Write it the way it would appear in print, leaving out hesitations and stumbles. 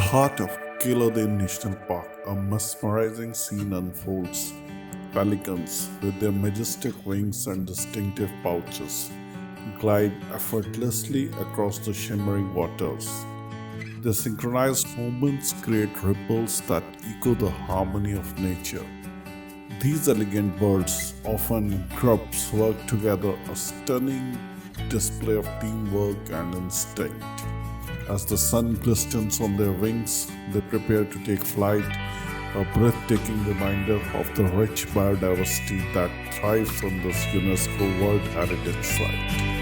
heart of Keoladeo National Park, a mesmerizing scene unfolds. Pelicans, with their majestic wings and distinctive pouches, glide effortlessly across the shimmering waters. Their synchronized movements create ripples that echo the harmony of nature. These elegant birds, often in groups, work together, a stunning display of teamwork and instinct. As the sun glistens on their wings, they prepare to take flight, a breathtaking reminder of the rich biodiversity that thrives on this UNESCO World Heritage Site.